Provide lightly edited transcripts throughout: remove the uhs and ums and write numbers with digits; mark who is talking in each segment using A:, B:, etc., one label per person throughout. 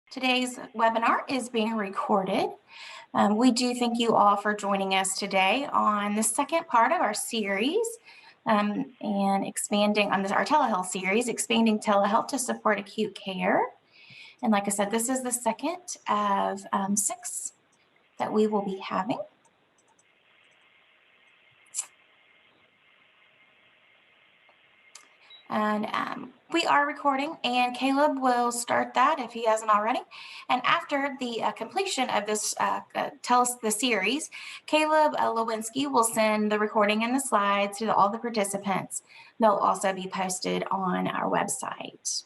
A: Today's webinar is being recorded. We do thank you all for joining us today on the second part of our series and expanding on our telehealth series, expanding telehealth to support acute care. And like I said, this is the second of 6 that we will be having. And we are recording, and Caleb will start that if he hasn't already. And after the completion of this the series, Caleb Lewinsky will send the recording and the slides to all the participants. They'll also be posted on our website.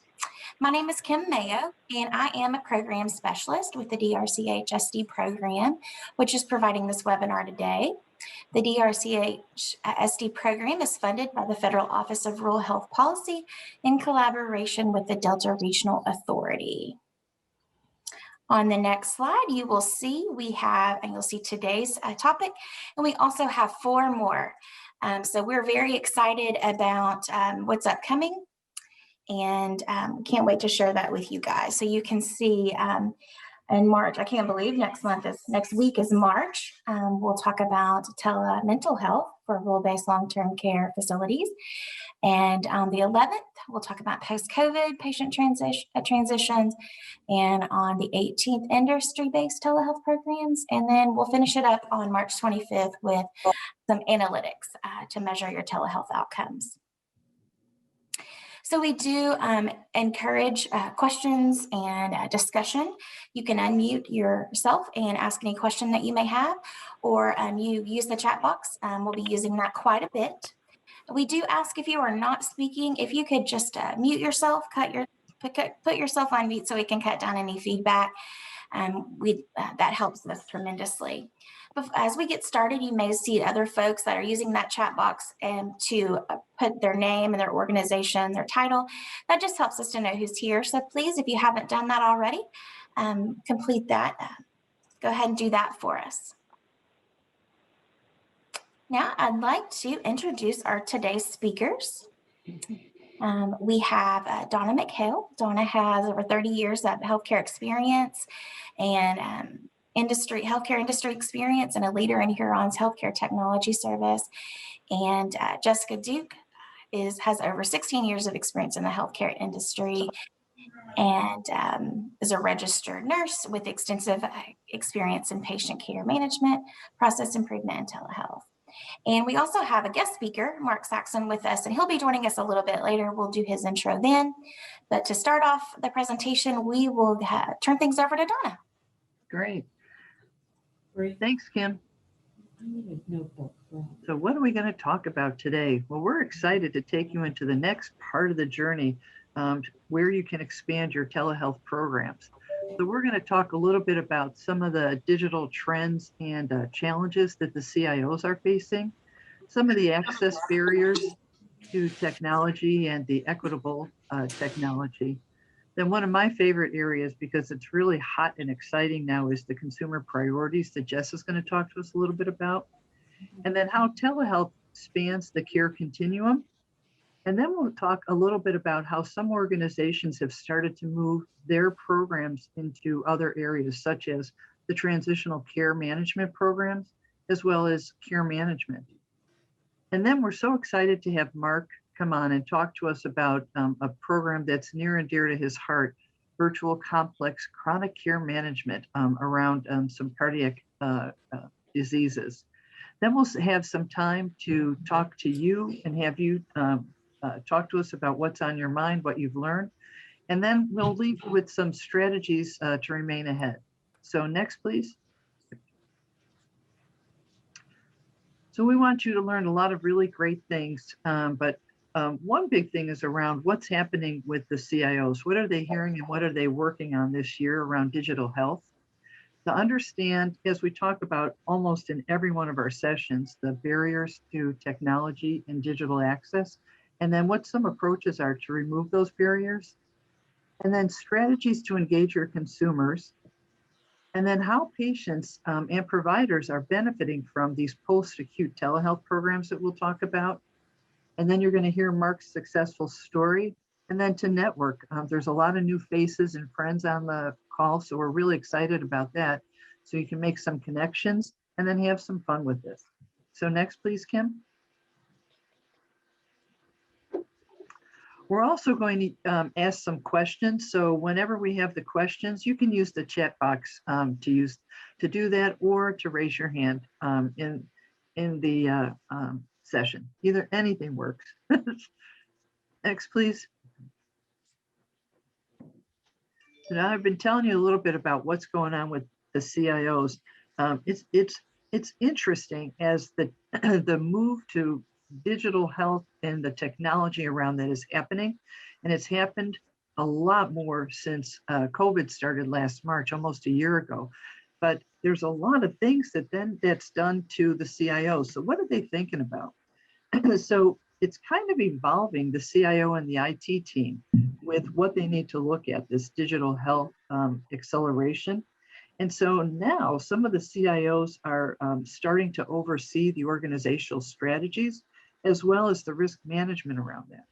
A: My name is Kim Mayo, and I am a program specialist with the DRCHSD program, which is providing this webinar today. The DRCHSD program is funded by the Federal Office of Rural Health Policy in collaboration with the Delta Regional Authority. On the next slide, you will see you'll see today's topic, and we also have 4 more. So we're very excited about what's upcoming, and can't wait to share that with you guys. So you can see in March, I can't believe next week is March. We'll talk about mental health for rule-based long-term care facilities. And on the 11th, we'll talk about post-COVID patient transitions. And on the 18th, industry-based telehealth programs. And then we'll finish it up on March 25th with some analytics to measure your telehealth outcomes. So we do encourage questions and discussion. You can unmute yourself and ask any question that you may have, or you use the chat box. We'll be using that quite a bit. We do ask, if you are not speaking, if you could just mute yourself, put yourself on mute so we can cut down any feedback. That helps us tremendously. But as we get started, you may see other folks that are using that chat box and to put their name and their organization, their title. That just helps us to know who's here. So please, if you haven't done that already, complete that. Go ahead and do that for us. Now, I'd like to introduce our today's speakers. We have Donna McHale. Donna has over 30 years of healthcare experience and healthcare industry experience, and a leader in Huron's healthcare technology service. And Jessica Duke has over 16 years of experience in the healthcare industry and is a registered nurse with extensive experience in patient care management, process improvement, and telehealth. And we also have a guest speaker, Mark Saxon, with us, and he'll be joining us a little bit later. We'll do his intro then. But to start off the presentation, we will turn things over to Donna.
B: Great. Thanks, Kim. So what are we going to talk about today? Well, we're excited to take you into the next part of the journey where you can expand your telehealth programs. So we're going to talk a little bit about some of the digital trends and challenges that the CIOs are facing, some of the access barriers to technology and the equitable technology. Then one of my favorite areas, because it's really hot and exciting now, is the consumer priorities that Jess is going to talk to us a little bit about. And then how telehealth spans the care continuum. And then we'll talk a little bit about how some organizations have started to move their programs into other areas, such as the transitional care management programs, as well as care management. And then we're so excited to have Mark come on and talk to us about a program that's near and dear to his heart, virtual complex chronic care management around some cardiac diseases. Then we'll have some time to talk to you and have you talk to us about what's on your mind, what you've learned. And then we'll leave you with some strategies to remain ahead. So next, please. So we want you to learn a lot of really great things, but one big thing is around what's happening with the CIOs. What are they hearing and what are they working on this year around digital health? To understand, as we talk about almost in every one of our sessions, the barriers to technology and digital access, and then what some approaches are to remove those barriers, and then strategies to engage your consumers, and then how patients and providers are benefiting from these post-acute telehealth programs that we'll talk about. And then you're going to hear Mark's successful story, and then to network. There's a lot of new faces and friends on the call. So we're really excited about that. So you can make some connections and then have some fun with this. So next, please, Kim. We're also going to ask some questions. So whenever we have the questions, you can use the chat box to do that, or to raise your hand in the session. Either anything works. Next, please. So now I've been telling you a little bit about what's going on with the CIOs. It's interesting as the the move to digital health and the technology around that is happening, and it's happened a lot more since COVID started last March, almost a year ago. But there's a lot of things that's done to the CIOs. So what are they thinking about? So it's kind of evolving the CIO and the IT team with what they need to look at, this digital health acceleration. And so now some of the CIOs are starting to oversee the organizational strategies as well as the risk management around that.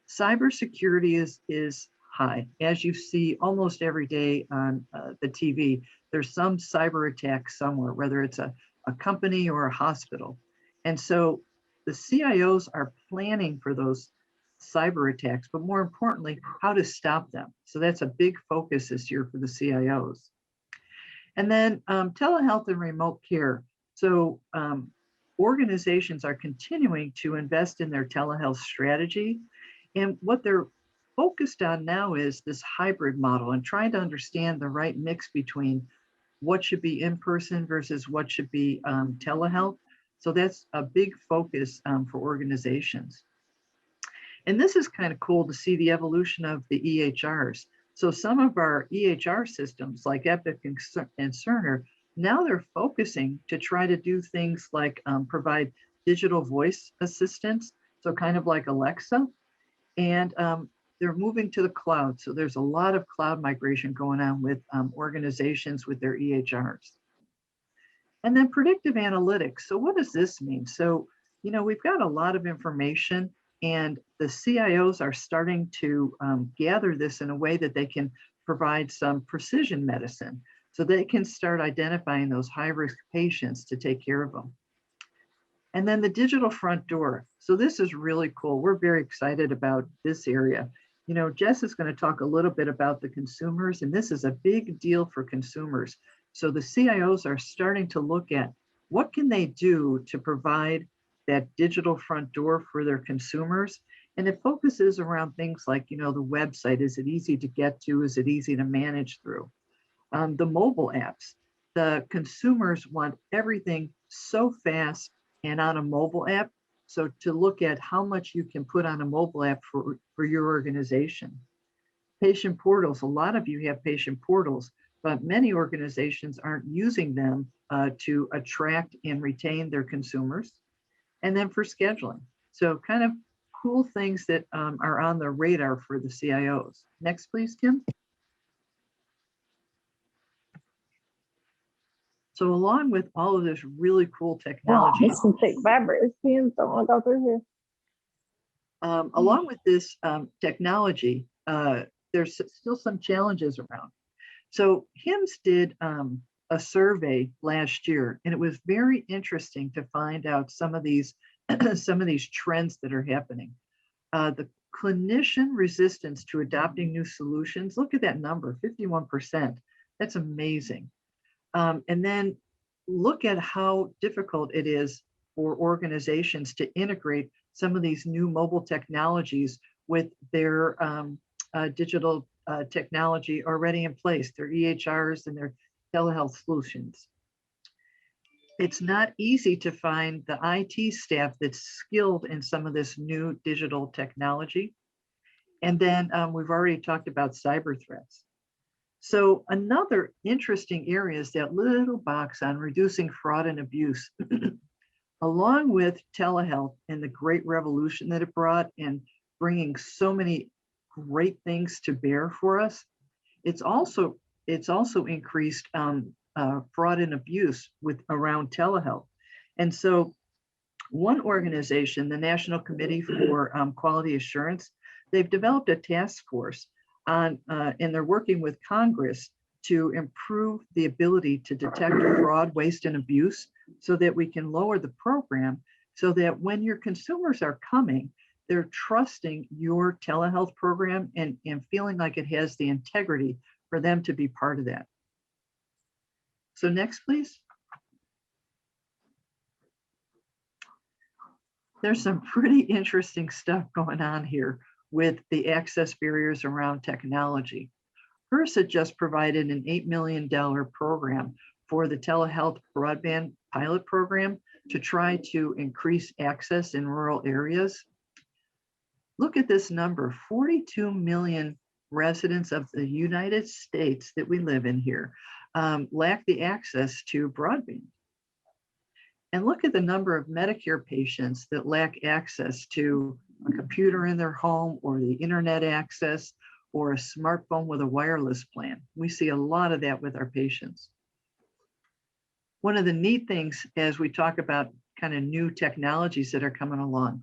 B: Cybersecurity is high. As you see almost every day on the TV, there's some cyber attack somewhere, whether it's a company or a hospital. And so the CIOs are planning for those cyber attacks, but more importantly, how to stop them. So that's a big focus this year for the CIOs. And then telehealth and remote care. So organizations are continuing to invest in their telehealth strategy. And what they're focused on now is this hybrid model and trying to understand the right mix between what should be in person versus what should be telehealth. So that's a big focus for organizations. And this is kind of cool to see the evolution of the EHRs. So some of our EHR systems like Epic and Cerner, now they're focusing to try to do things like provide digital voice assistance, so kind of like Alexa, and they're moving to the cloud. So there's a lot of cloud migration going on with organizations with their EHRs. And then predictive analytics. So what does this mean? So, you know, we've got a lot of information, and the CIOs are starting to gather this in a way that they can provide some precision medicine. So they can start identifying those high-risk patients to take care of them. And then the digital front door. So this is really cool. We're very excited about this area. You know, Jess is going to talk a little bit about the consumers, and this is a big deal for consumers. So the CIOs are starting to look at what can they do to provide that digital front door for their consumers. And it focuses around things like, you know, the website. Is it easy to get to? Is it easy to manage through? The mobile apps. The consumers want everything so fast and on a mobile app. So to look at how much you can put on a mobile app for your organization. Patient portals. A lot of you have patient portals, but many organizations aren't using them to attract and retain their consumers. And then for scheduling. So kind of cool things that are on the radar for the CIOs. Next, please, Kim. So along with all of this really cool technology,
C: This can take vibrator pins. Don't want to go through here.
B: along with this technology, there's still some challenges around. So HIMSS did a survey last year, and it was very interesting to find out some of these some of these trends that are happening. The clinician resistance to adopting new solutions. Look at that number, 51%. That's amazing. And then look at how difficult it is for organizations to integrate some of these new mobile technologies with their digital technology already in place, their EHRs and their telehealth solutions. It's not easy to find the IT staff that's skilled in some of this new digital technology. And then we've already talked about cyber threats. So another interesting area is that little box on reducing fraud and abuse. Along with telehealth and the great revolution that it brought and bringing so many great things to bear for us, it's also increased fraud and abuse with around telehealth. And so one organization, the National Committee for Quality Assurance, they've developed a task force on, and they're working with Congress to improve the ability to detect fraud, waste, and abuse so that we can lower the program so that when your consumers are coming, they're trusting your telehealth program and feeling like it has the integrity for them to be part of that. So next, please. There's some pretty interesting stuff going on here with the access barriers around technology. HRSA just provided an $8 million program for the telehealth broadband pilot program to try to increase access in rural areas. Look at this number, 42 million residents of the United States that we live in here lack the access to broadband. And look at the number of Medicare patients that lack access to a computer in their home or the internet access or a smartphone with a wireless plan. We see a lot of that with our patients. One of the neat things as we talk about kind of new technologies that are coming along,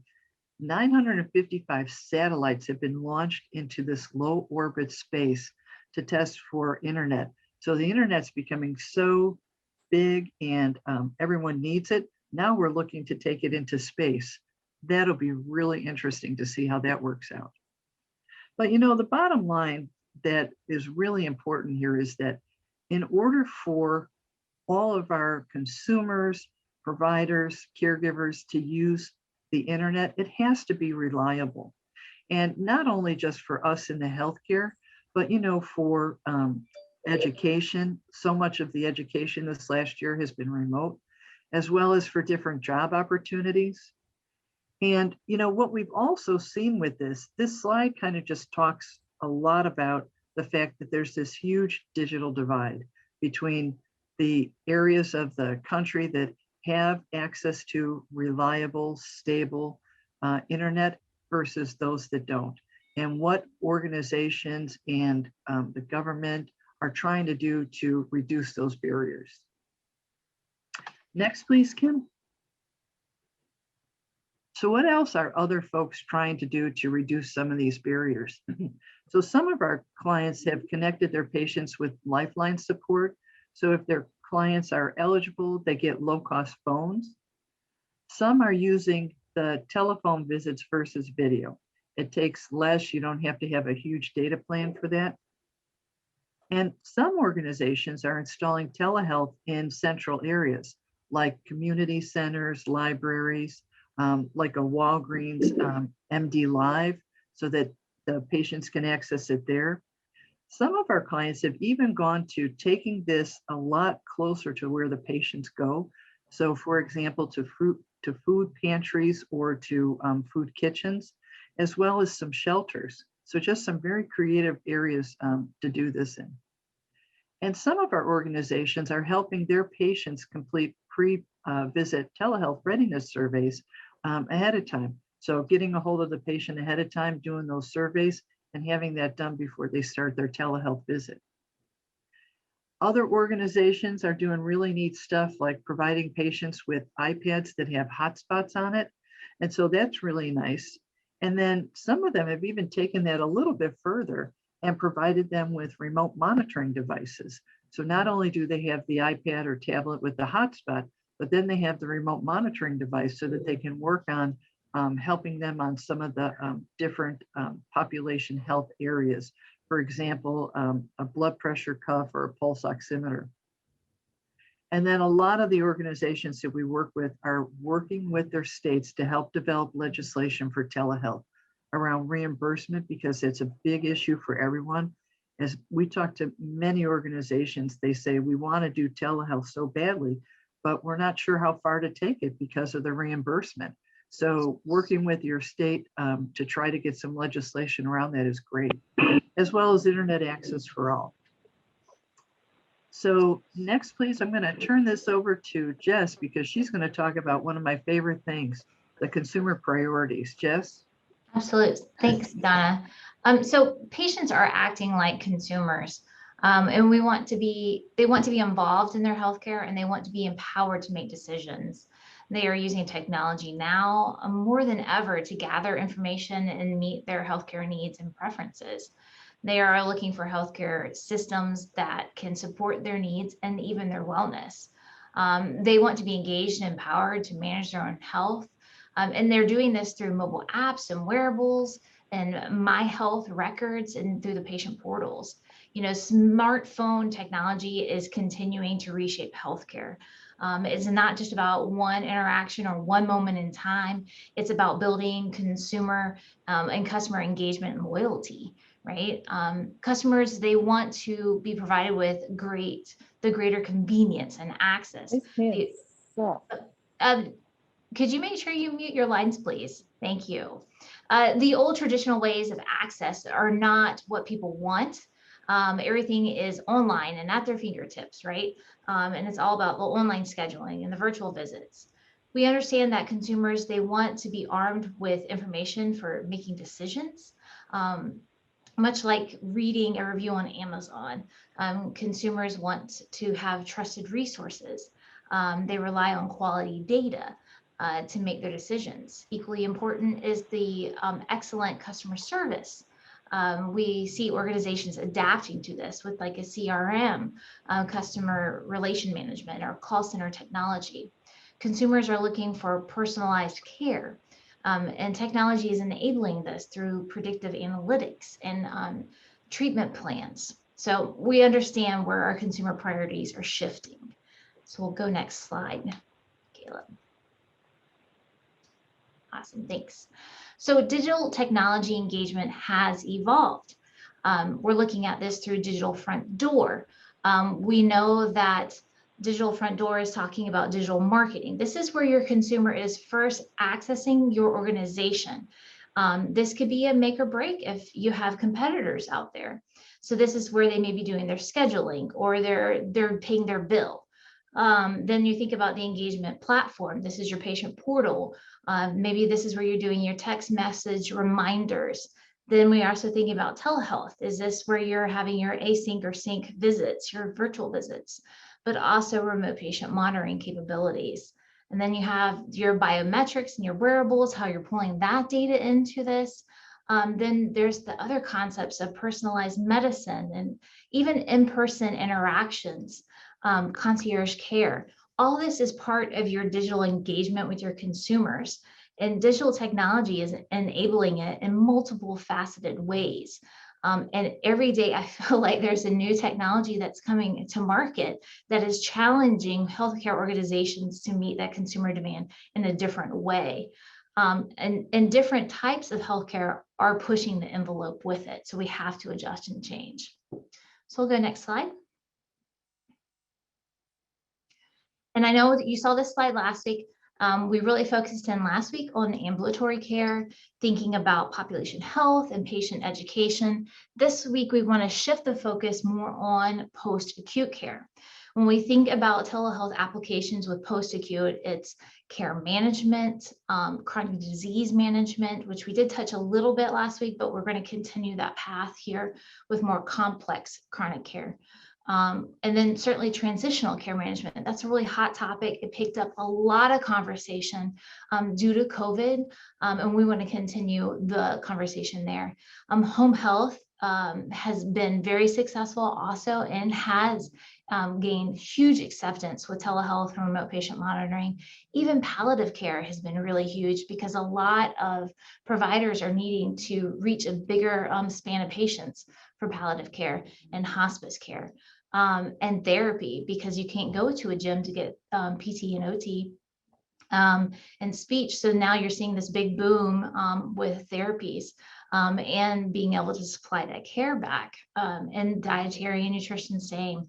B: 955 satellites have been launched into this low orbit space to test for internet. So the internet's becoming so big and everyone needs it. Now we're looking to take it into space. That'll be really interesting to see how that works out. But you know, the bottom line that is really important here is that in order for all of our consumers, providers, caregivers to use the internet, it has to be reliable. And not only just for us in the healthcare, but you know, for education. So much of the education this last year has been remote, as well as for different job opportunities. And you know, what we've also seen with this slide kind of just talks a lot about the fact that there's this huge digital divide between the areas of the country that have access to reliable, stable internet versus those that don't, and what organizations and the government are trying to do to reduce those barriers. Next, please, Kim. So what else are other folks trying to do to reduce some of these barriers? So some of our clients have connected their patients with Lifeline support. So if their clients are eligible, they get low-cost phones. Some are using the telephone visits versus video. It takes less, you don't have to have a huge data plan for that. And some organizations are installing telehealth in central areas like community centers, libraries, like a Walgreens MD Live, so that the patients can access it there. Some of our clients have even gone to taking this a lot closer to where the patients go. So for example, to food pantries or to food kitchens, as well as some shelters. So just some very creative areas to do this in. And some of our organizations are helping their patients complete pre-visit telehealth readiness surveys ahead of time. So getting a hold of the patient ahead of time, doing those surveys, and having that done before they start their telehealth visit. Other organizations are doing really neat stuff like providing patients with iPads that have hotspots on it. And so that's really nice. And then some of them have even taken that a little bit further and provided them with remote monitoring devices. So not only do they have the iPad or tablet with the hotspot, but then they have the remote monitoring device so that they can work on helping them on some of the different population health areas. For example, a blood pressure cuff or a pulse oximeter. And then a lot of the organizations that we work with are working with their states to help develop legislation for telehealth around reimbursement, because it's a big issue for everyone. As we talk to many organizations, they say, we want to do telehealth so badly, but we're not sure how far to take it because of the reimbursement. So working with your state to try to get some legislation around that is great, as well as internet access for all. So next, please, I'm going to turn this over to Jess because she's going to talk about one of my favorite things, the consumer priorities. Jess?
D: Absolutely. Thanks, Donna. So patients are acting like consumers, and they want to be involved in their healthcare, and they want to be empowered to make decisions. They are using technology now more than ever to gather information and meet their healthcare needs and preferences. They are looking for healthcare systems that can support their needs and even their wellness. They want to be engaged and empowered to manage their own health. And they're doing this through mobile apps and wearables and My Health records and through the patient portals. You know, smartphone technology is continuing to reshape healthcare. It's not just about one interaction or one moment in time. It's about building consumer and customer engagement and loyalty, right? Customers, they want to be provided with the greater convenience and access.
C: These pants suck.
D: Could you make sure you mute your lines, please? Thank you. The old traditional ways of access are not what people want. Everything is online and at their fingertips, right? And it's all about the online scheduling and the virtual visits. We understand that consumers, they want to be armed with information for making decisions. Much like reading a review on Amazon, consumers want to have trusted resources. They rely on quality data to make their decisions. Equally important is the excellent customer service. We see organizations adapting to this with like a CRM, customer relation management, or call center technology. Consumers are looking for personalized care. And technology is enabling this through predictive analytics and treatment plans. So we understand where our consumer priorities are shifting. So we'll go next slide, Caleb. Awesome, thanks. So digital technology engagement has evolved. We're looking at this through digital front door. We know that digital front door is talking about digital marketing. This is where your consumer is first accessing your organization. This could be a make or break if you have competitors out there. So this is where they may be doing their scheduling or they're paying their bill. Then you think about the engagement platform. This is your patient portal. Maybe this is where you're doing your text message reminders. Then we also think about telehealth. Is this where you're having your async or sync visits, your virtual visits, but also remote patient monitoring capabilities? And then you have your biometrics and your wearables, how you're pulling that data into this. Then there's the other concepts of personalized medicine and even in-person interactions, concierge care. All this is part of your digital engagement with your consumers, and digital technology is enabling it in multiple faceted ways. And every day I feel like there's a new technology that's coming to market that is challenging healthcare organizations to meet that consumer demand in a different way. And different types of healthcare are pushing the envelope with it. So we have to adjust and change. So we'll go next slide. And I know that you saw this slide last week. We really focused in last week on ambulatory care, thinking about population health and patient education. This week, we want to shift the focus more on post-acute care. When we think about telehealth applications with post-acute, it's care management, chronic disease management, which we did touch a little bit last week, but we're going to continue that path here with more complex chronic care. And then certainly transitional care management. That's a really hot topic. It picked up a lot of conversation due to COVID, and we want to continue the conversation there. Home health has been very successful also and has gained huge acceptance with telehealth and remote patient monitoring. Even palliative care has been really huge because a lot of providers are needing to reach a bigger span of patients for palliative care and hospice care. And therapy, because you can't go to a gym to get PT and OT and speech. So now you're seeing this big boom with therapies and being able to supply that care back, and dietary and nutrition same.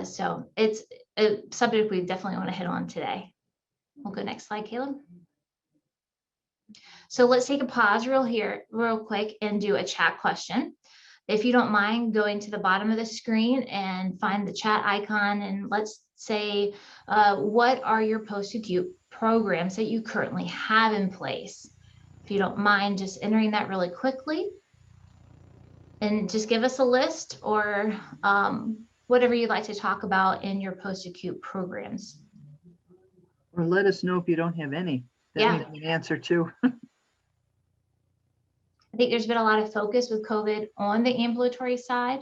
D: So it's a subject we definitely want to hit on today. We'll go next slide, Caleb. So let's take a pause real quick and do a chat question. If you don't mind going to the bottom of the screen and find the chat icon, and let's say, what are your post-acute programs that you currently have in place? If you don't mind just entering that really quickly, and just give us a list or whatever you'd like to talk about in your post-acute programs.
B: Or let us know if you don't have any. That
D: Yeah.
B: may be an answer too.
D: I think there's been a lot of focus with COVID on the ambulatory side.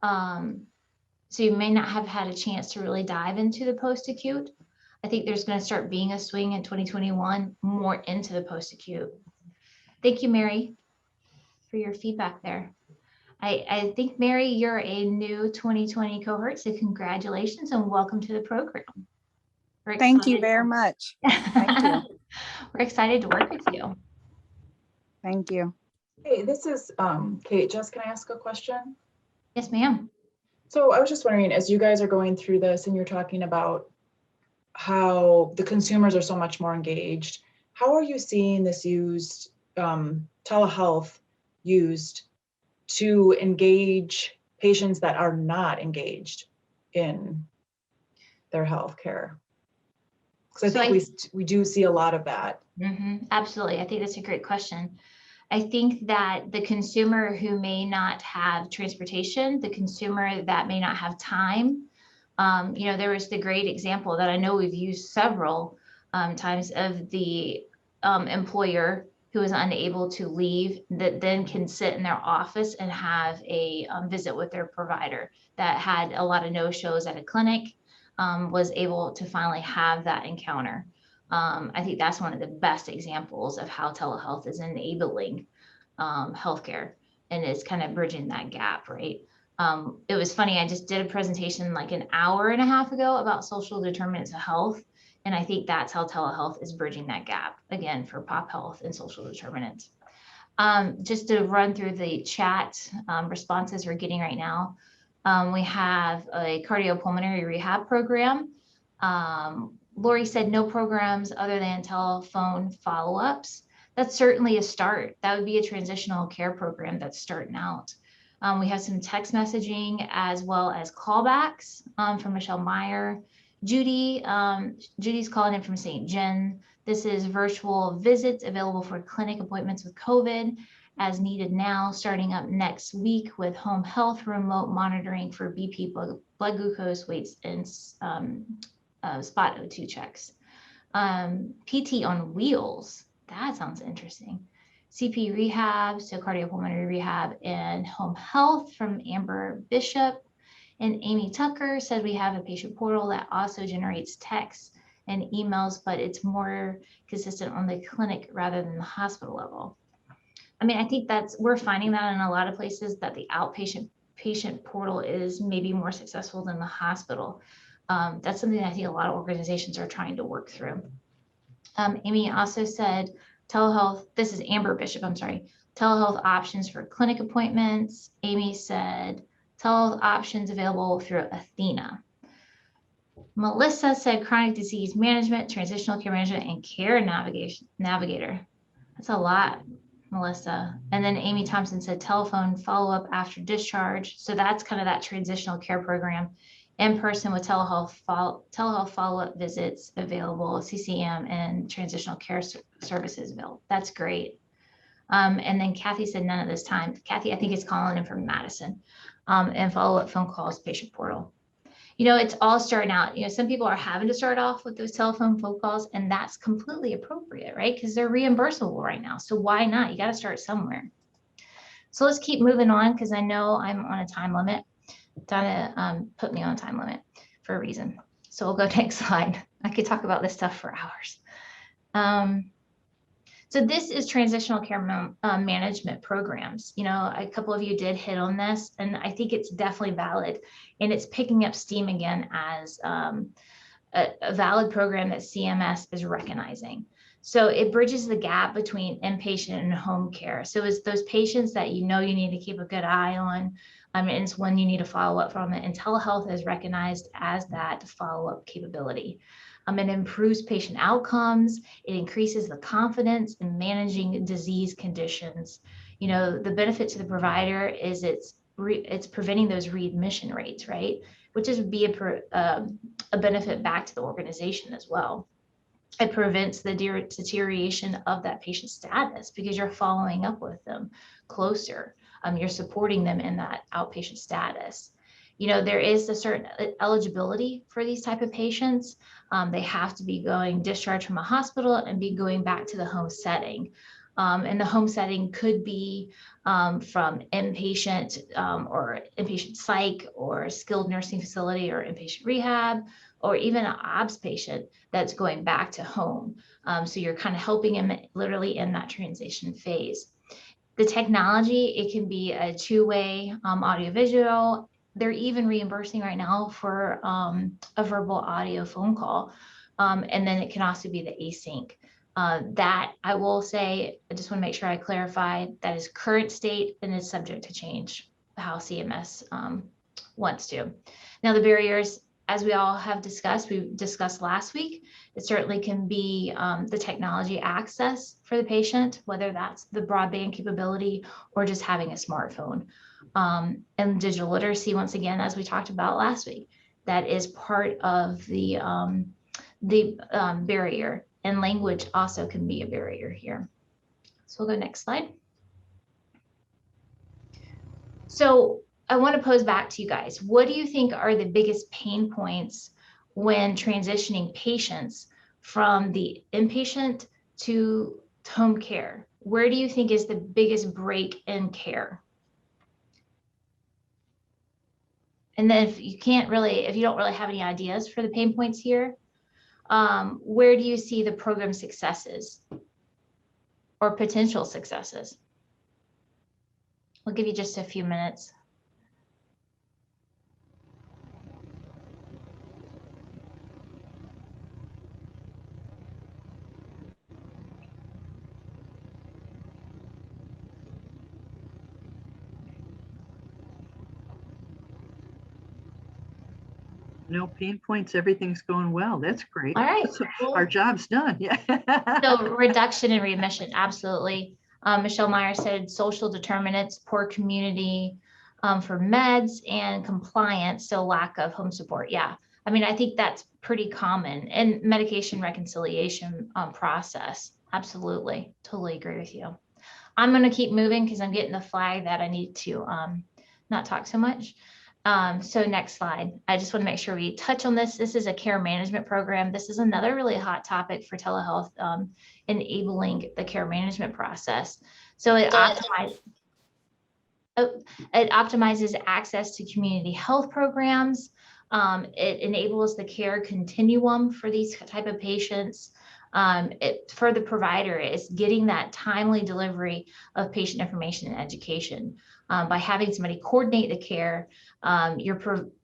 D: So you may not have had a chance to really dive into the post-acute. I think there's going to start being a swing in 2021 more into the post-acute. Thank you, Mary, for your feedback there. I think, Mary, you're a new 2020 cohort, so congratulations and welcome to the program.
E: Thank you very much. Thank you.
D: We're excited to work with you.
E: Thank you.
C: Hey, this is Kate. Jess, can I ask a question?
D: Yes, ma'am.
C: So I was just wondering, as you guys are going through this and you're talking about how the consumers are so much more engaged, how are you seeing this used, telehealth used to engage patients that are not engaged in their health care? Because I think we do see a lot of that.
D: Absolutely. I think that's a great question. I think that the consumer who may not have transportation, the consumer that may not have time, there was the great example that I know we've used several times of the employer who is unable to leave, that then can sit in their office and have a visit with their provider that had a lot of no-shows at a clinic, was able to finally have that encounter. I think that's one of the best examples of how telehealth is enabling healthcare, and it's kind of bridging that gap, right? It was funny, I just did a presentation like an hour and a half ago about social determinants of health, and I think that's how telehealth is bridging that gap, again, for pop health and social determinants. Just to run through the chat responses we're getting right now, we have a cardiopulmonary rehab program. Lori said no programs other than telephone follow-ups. That's certainly a start. That would be a transitional care program that's starting out. We have some text messaging as well as callbacks from Michelle Meyer. Judy's calling in from St. Jen. This is virtual visits available for clinic appointments with COVID as needed now, starting up next week with home health remote monitoring for BP, blood glucose, weights, and spot O2 checks. PT on wheels, that sounds interesting. CP rehab, so cardiopulmonary rehab and home health from Amber Bishop. And Amy Tucker said we have a patient portal that also generates texts and emails, but it's more consistent on the clinic rather than the hospital level. I mean, I think we're finding that in a lot of places that the outpatient patient portal is maybe more successful than the hospital. That's something I think a lot of organizations are trying to work through. Amy also said telehealth, this is Amber Bishop, I'm sorry, telehealth options for clinic appointments. Amy said telehealth options available through Athena. Melissa said chronic disease management, transitional care management, and care navigator. That's a lot, Melissa. And then Amy Thompson said telephone follow-up after discharge. So that's kind of that transitional care program. In person with telehealth follow-up visits available, CCM and transitional care services available. That's great. And then Kathy said none at this time. Kathy, I think is calling in from Madison. And follow-up phone calls, patient portal. It's all starting out. Some people are having to start off with those telephone phone calls, and that's completely appropriate, right? Because they're reimbursable right now. So why not? You got to start somewhere. So let's keep moving on because I know I'm on a time limit. Donna put me on a time limit for a reason. So we'll go next slide. I could talk about this stuff for hours. So this is transitional care management programs. A couple of you did hit on this, and I think it's definitely valid, and it's picking up steam again as a valid program that CMS is recognizing. So it bridges the gap between inpatient and home care. So it's those patients that you need to keep a good eye on, and it's when you need to follow up from it. And telehealth is recognized as that follow-up capability. It improves patient outcomes. It increases the confidence in managing disease conditions. The benefit to the provider is it's preventing those readmission rates, right? Which would be a benefit back to the organization as well. It prevents the deterioration of that patient status because you're following up with them closer. You're supporting them in that outpatient status. There is a certain eligibility for these type of patients. They have to be going discharged from a hospital and be going back to the home setting. And the home setting could be from inpatient or inpatient psych or skilled nursing facility or inpatient rehab, or even an OBS patient that's going back to home. So you're kind of helping him literally in that transition phase. The technology, it can be a two-way audiovisual. They're even reimbursing right now for a verbal audio phone call. And then it can also be the async. That I will say, I just want to make sure I clarify, that is current state and is subject to change how CMS wants to. Now the barriers, as we all have discussed, we discussed last week, it certainly can be the technology access for the patient, whether that's the broadband capability or just having a smartphone. And digital literacy, once again, as we talked about last week, that is part of the barrier, and language also can be a barrier here. So we'll go next slide. So I want to pose back to you guys. What do you think are the biggest pain points when transitioning patients from the inpatient to home care? Where do you think is the biggest break in care? And then if you don't really have any ideas for the pain points here, where do you see the program successes or potential successes? I'll give you just a few minutes.
B: No pain points, everything's going well. That's great.
D: All right.
B: Our job's done. Yeah.
D: So reduction and readmission, absolutely. Michelle Meyer said social determinants, poor community for meds and compliance, so lack of home support. Yeah, I mean, I think that's pretty common. And medication reconciliation process, absolutely, totally agree with you. I'm going to keep moving because I'm getting the flag that I need to not talk so much. So next slide. I just want to make sure we touch on this. This is a care management program. This is another really hot topic for telehealth, enabling the care management process. So it optimizes access to community health programs. It enables the care continuum for these type of patients. For the provider, is getting that timely delivery of patient information and education. By having somebody coordinate the care,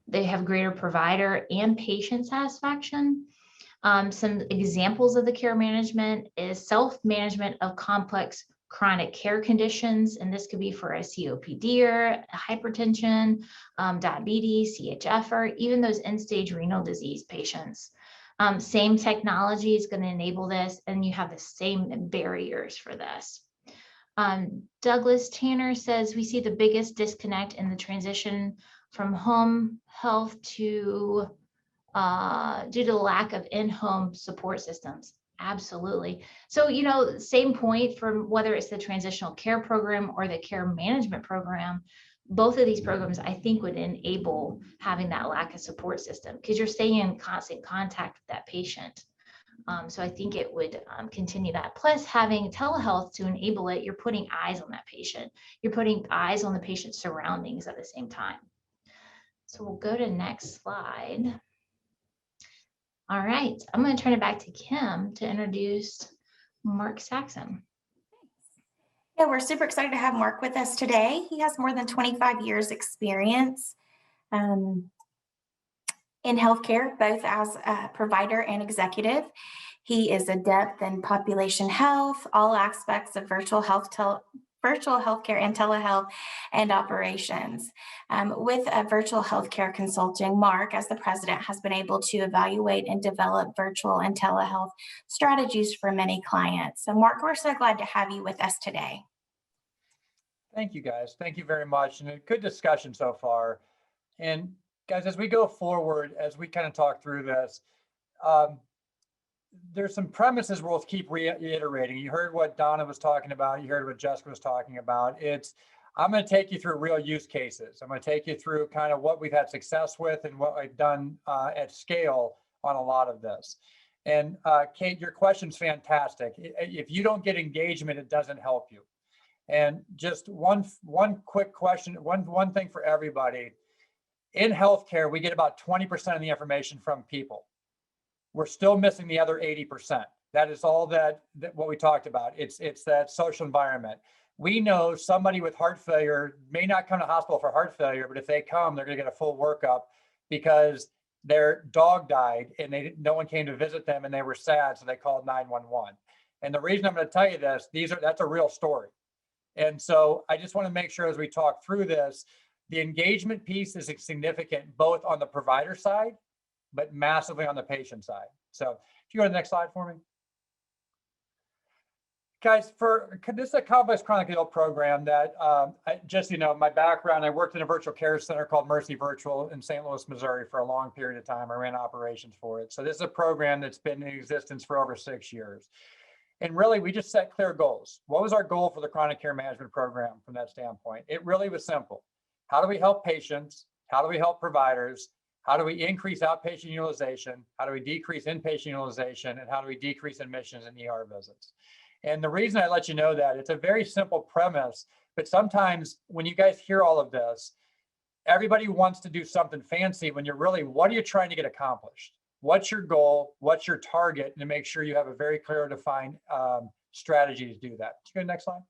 D: they have greater provider and patient satisfaction. Some examples of the care management is self-management of complex chronic care conditions, and this could be for a COPD or hypertension, diabetes, CHF, or even those end-stage renal disease patients. Same technology is going to enable this, and you have the same barriers for this. Douglas Tanner says, we see the biggest disconnect in the transition from home health to due to the lack of in-home support systems. Absolutely. So, same point from whether it's the transitional care program or the care management program, both of these programs, I think, would enable having that lack of support system because you're staying in constant contact with that patient. So I think it would continue that. Plus having telehealth to enable it, you're putting eyes on that patient. You're putting eyes on the patient's surroundings at the same time. So we'll go to next slide. All right, I'm going to turn it back to Kim to introduce Mark Saxon.
A: Yeah, we're super excited to have Mark with us today. He has more than 25 years experience in healthcare, both as a provider and executive. He is adept in population health, all aspects of virtual healthcare and telehealth and operations. With virtual healthcare consulting, Mark, as the president, has been able to evaluate and develop virtual and telehealth strategies for many clients. So Mark, we're so glad to have you with us today.
F: Thank you, guys. Thank you very much. And a good discussion so far. And guys, as we go forward, as we kind of talk through this, there's some premises we'll keep reiterating. You heard what Donna was talking about. You heard what Jessica was talking about. I'm going to take you through real use cases. I'm going to take you through kind of what we've had success with and what I've done at scale on a lot of this. And Kate, your question's fantastic. If you don't get engagement, it doesn't help you. And just one quick question, one thing for everybody. In healthcare, we get about 20% of the information from people. We're still missing the other 80%. That is all that what we talked about. It's that social environment. We know somebody with heart failure may not come to hospital for heart failure, but if they come, they're going to get a full workup because their dog died and no one came to visit them and they were sad, so they called 911. And the reason I'm going to tell you this, that's a real story. And so I just want to make sure as we talk through this, the engagement piece is significant both on the provider side, but massively on the patient side. So if you go to the next slide for me. Guys, this is a complex chronic ill program that, just, you know, my background, I worked in a virtual care center called Mercy Virtual in St. Louis, Missouri for a long period of time. I ran operations for it. So this is a program that's been in existence for over 6 years. And really, we just set clear goals. What was our goal for the chronic care management program from that standpoint? It really was simple. How do we help patients? How do we help providers? How do we increase outpatient utilization? How do we decrease inpatient utilization? And how do we decrease admissions and ER visits? And the reason I let you know that, it's a very simple premise, but sometimes when you guys hear all of this, everybody wants to do something fancy when you're really, what are you trying to get accomplished? What's your goal? What's your target? And to make sure you have a very clear defined strategy to do that. Let's go to the next slide.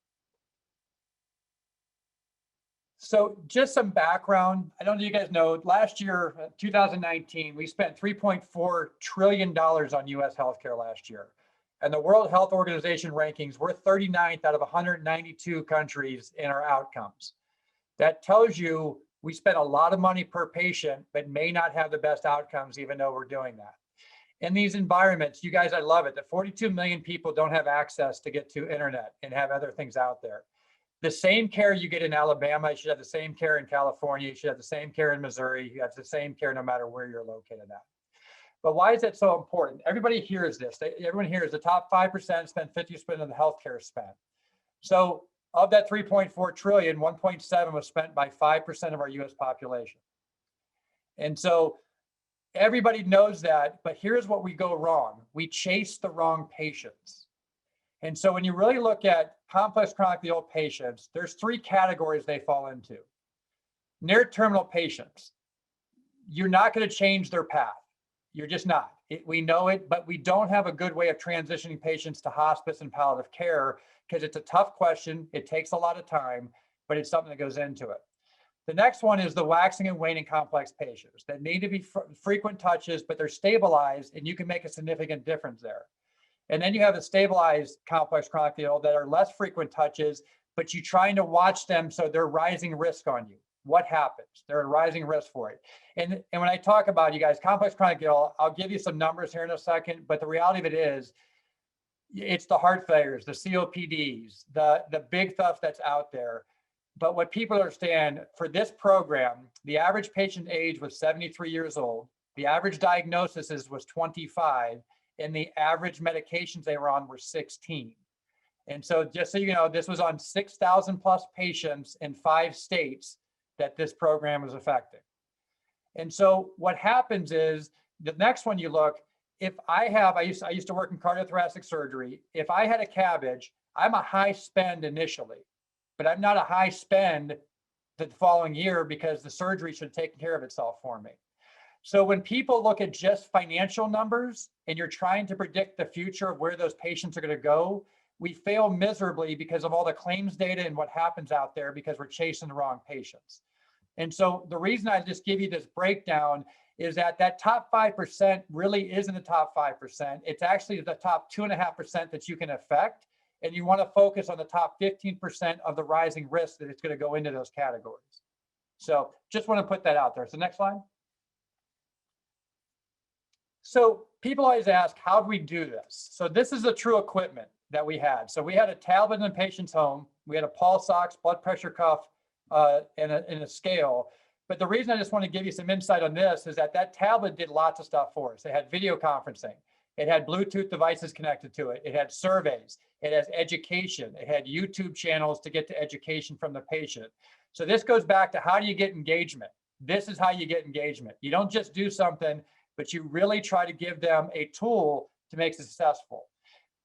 F: So just some background. I don't know if you guys know, last year, 2019, we spent $3.4 trillion on US healthcare last year. And the World Health Organization rankings, we're 39th out of 192 countries in our outcomes. That tells you we spend a lot of money per patient, but may not have the best outcomes, even though we're doing that. In these environments, you guys, I love it, that 42 million people don't have access to get to internet and have other things out there. The same care you get in Alabama, you should have the same care in California, you should have the same care in Missouri, you have the same care no matter where you're located at. But why is that so important? Everybody hears this. Everyone hears the top 5% spend 50% of the healthcare spend. So of that 3.4 trillion, 1.7 was spent by 5% of our US population. And so everybody knows that, but here's what we go wrong. We chase the wrong patients. And so when you really look at complex chronically ill patients, there's 3 categories they fall into. Near terminal patients, you're not going to change their path. You're just not. We know it, but we don't have a good way of transitioning patients to hospice and palliative care because it's a tough question. It takes a lot of time, but it's something that goes into it. The next one is the waxing and waning complex patients that need to be frequent touches, but they're stabilized and you can make a significant difference there. And then you have the stabilized complex chronically ill that are less frequent touches, but you're trying to watch them so they're rising risk on you. What happens? They're at rising risk for it. And when I talk about, you guys, complex chronic ill, I'll give you some numbers here in a second, but the reality of it is, it's the heart failures, the COPDs, the big stuff that's out there. But what people understand, for this program, the average patient age was 73 years old, the average diagnosis was 25, and the average medications they were on were 16. And so just so you know, this was on 6,000 plus patients in 5 states that this program was affecting. And so what happens is, the next one you look, if I used to work in cardiothoracic surgery. If I had a CABG, I'm a high spend initially, but I'm not a high spend the following year because the surgery should take care of itself for me. So when people look at just financial numbers and you're trying to predict the future of where those patients are going to go, we fail miserably because of all the claims data and what happens out there because we're chasing the wrong patients. And so the reason I just give you this breakdown is that top 5% really isn't the top 5%. It's actually the top 2.5% that you can affect. And you want to focus on the top 15% of the rising risk that it's going to go into those categories. So just want to put that out there. So next slide. So people always ask, how do we do this? So this is the true equipment that we had. So we had a tablet in the patient's home. We had a pulse ox, blood pressure cuff, and a scale. But the reason I just want to give you some insight on this is that tablet did lots of stuff for us. It had video conferencing. It had Bluetooth devices connected to it. It had surveys. It has education. It had YouTube channels to get to education from the patient. So this goes back to, how do you get engagement? This is how you get engagement. You don't just do something, but you really try to give them a tool to make it successful.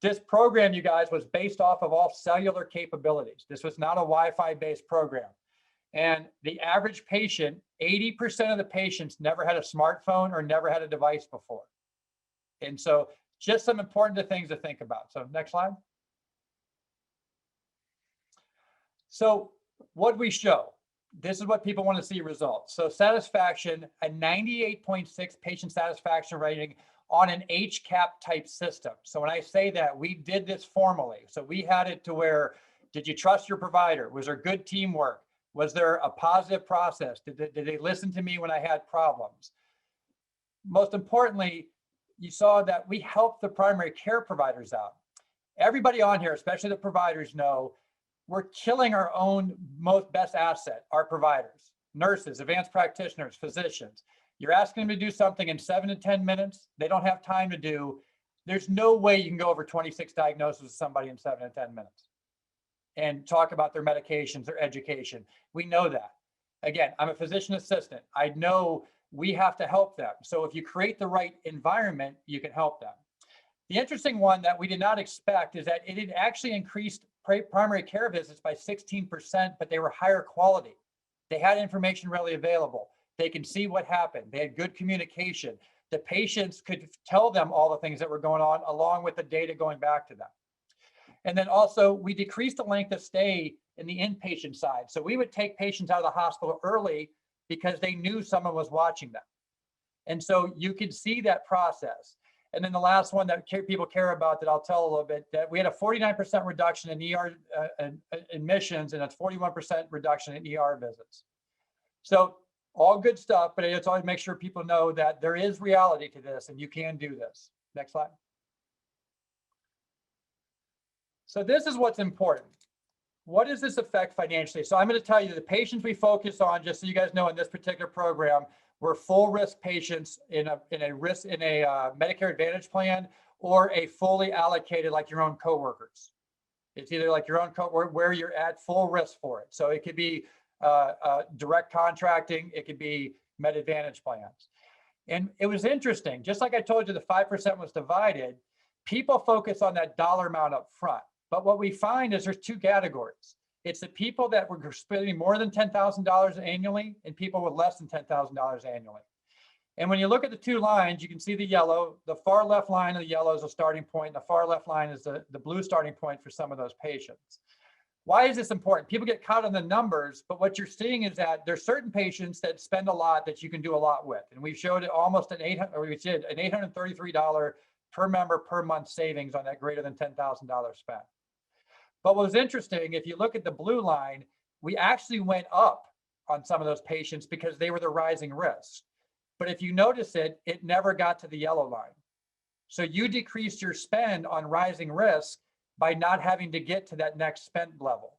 F: This program, you guys, was based off of all cellular capabilities. This was not a Wi-Fi based program. And the average patient, 80% of the patients never had a smartphone or never had a device before. And so just some important things to think about. So next slide. So what we show, this is what people want to see results. So satisfaction, a 98.6 patient satisfaction rating on an HCAP type system. So when I say that, we did this formally. So we had it to where, did you trust your provider? Was there good teamwork? Was there a positive process? Did they listen to me when I had problems? Most importantly, you saw that we helped the primary care providers out. Everybody on here, especially the providers, know we're killing our own best asset, our providers, nurses, advanced practitioners, physicians. You're asking them to do something in 7 to 10 minutes. They don't have time to do. There's no way you can go over 26 diagnoses with somebody in 7 to 10 minutes and talk about their medications, their education. We know that. Again, I'm a physician assistant. I know we have to help them. So if you create the right environment, you can help them. The interesting one that we did not expect is that it had actually increased primary care visits by 16%, but they were higher quality. They had information readily available. They can see what happened. They had good communication. The patients could tell them all the things that were going on along with the data going back to them. And then also we decreased the length of stay in the inpatient side. So we would take patients out of the hospital early because they knew someone was watching them. And so you could see that process. And then the last one that people care about that I'll tell a little bit, that we had a 49% reduction in ER admissions and a 41% reduction in ER visits. So all good stuff, but it's always make sure people know that there is reality to this and you can do this. Next slide. So this is what's important. What does this affect financially? So I'm going to tell you the patients we focus on, just so you guys know, in this particular program, were full risk patients in a Medicare Advantage plan or a fully allocated like your own coworkers. It's either like your own where you're at full risk for it. So it could be direct contracting, it could be Med Advantage plans. And it was interesting, just like I told you, the 5% was divided. People focus on that dollar amount up front. But what we find is there's two categories. It's the people that were spending more than $10,000 annually and people with less than $10,000 annually. And when you look at the two lines, you can see the yellow. The far left line of the yellow is a starting point. The far left line is the blue starting point for some of those patients. Why is this important? People get caught on the numbers, but what you're seeing is that there's certain patients that spend a lot that you can do a lot with. And we've showed it almost an $833 per member per month savings on that greater than $10,000 spent. But what was interesting, if you look at the blue line, we actually went up on some of those patients because they were the rising risk. But if you notice it, it never got to the yellow line. So you decreased your spend on rising risk by not having to get to that next spend level.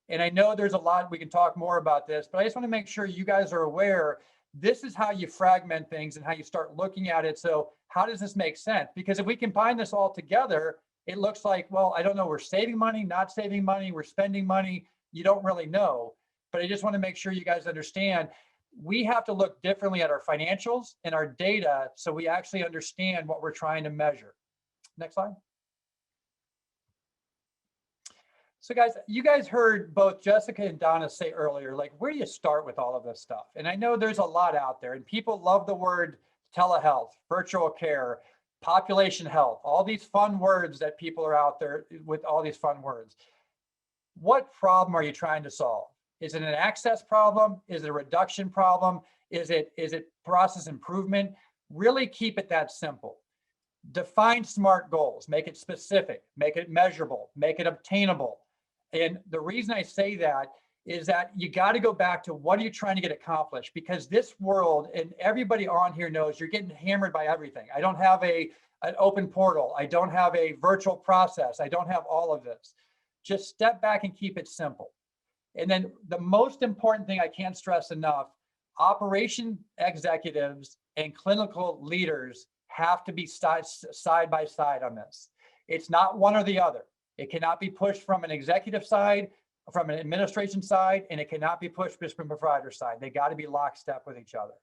F: And I know there's a lot, we can talk more about this, but I just want to make sure you guys are aware, this is how you fragment things and how you start looking at it. So how does this make sense? Because if we combine this all together, it looks like, well, I don't know, we're saving money, not saving money, we're spending money. You don't really know. But I just want to make sure you guys understand, we have to look differently at our financials and our data so we actually understand what we're trying to measure. Next slide. So guys, you guys heard both Jessica and Donna say earlier, like, where do you start with all of this stuff? And I know there's a lot out there and people love the word telehealth, virtual care, population health, all these fun words that people are out there with all these fun words. What problem are you trying to solve? Is it an access problem? Is it a reduction problem? Is it process improvement? Really keep it that simple. Define SMART goals, make it specific, make it measurable, make it obtainable. And the reason I say that is that you got to go back to what are you trying to get accomplished? Because this world, and everybody on here knows, you're getting hammered by everything. I don't have an open portal. I don't have a virtual process. I don't have all of this. Just step back and keep it simple. And then the most important thing I can't stress enough, operation executives and clinical leaders have to be side by side on this. It's not one or the other. It cannot be pushed from an executive side, from an administration side, and it cannot be pushed from a provider side. They got to be lockstep with each other.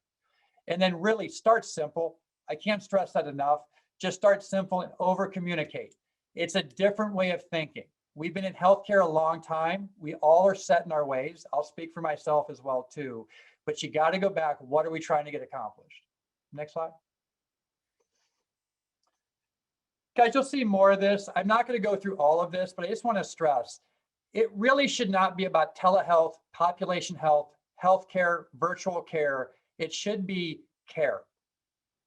F: And then really start simple. I can't stress that enough. Just start simple and over communicate. It's a different way of thinking. We've been in healthcare a long time. We all are set in our ways. I'll speak for myself as well too, but you got to go back. What are we trying to get accomplished? Next slide. Guys, you'll see more of this. I'm not going to go through all of this, but I just want to stress, it really should not be about telehealth, population health, healthcare, virtual care. It should be care.